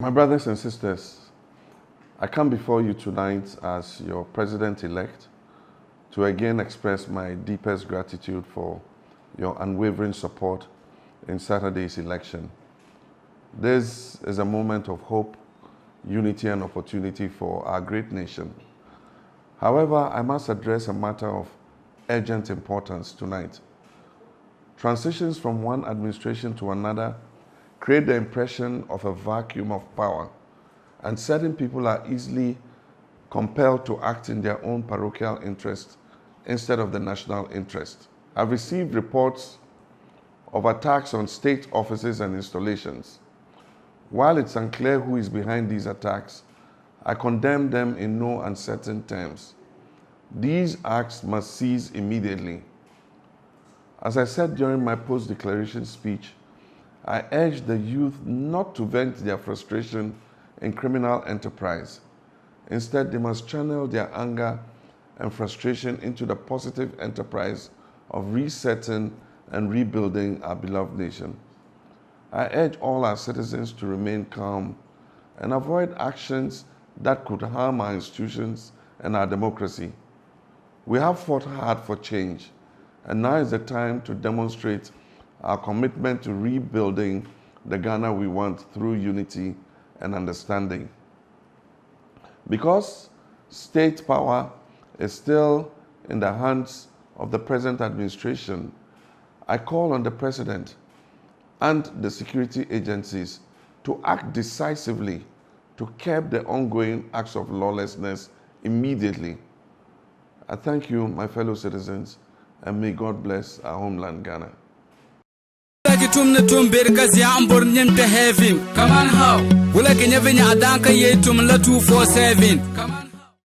My brothers and sisters, I come before you tonight as your president-elect to again express my deepest gratitude for your unwavering support in Saturday's election. This is a moment of hope, unity, and opportunity for our great nation. However, I must address a matter of urgent importance tonight. Transitions from one administration to another create the impression of a vacuum of power, and certain people are easily compelled to act in their own parochial interest instead of the national interest. I've received reports of attacks on state offices and installations. While it's unclear who is behind these attacks, I condemn them in no uncertain terms. These acts must cease immediately. As I said during my post-declaration speech, I urge the youth not to vent their frustration in criminal enterprise. Instead, they must channel their anger and frustration into the positive enterprise of resetting and rebuilding our beloved nation. I urge all our citizens to remain calm and avoid actions that could harm our institutions and our democracy. We have fought hard for change, and now is the time to demonstrate our commitment to rebuilding the Ghana we want through unity and understanding. Because state power is still in the hands of the present administration, I call on the President and the security agencies to act decisively to curb the ongoing acts of lawlessness immediately. I thank you, my fellow citizens, and may God bless our homeland, Ghana. Kaman how? Wula kenye venya adanka yetum la 247.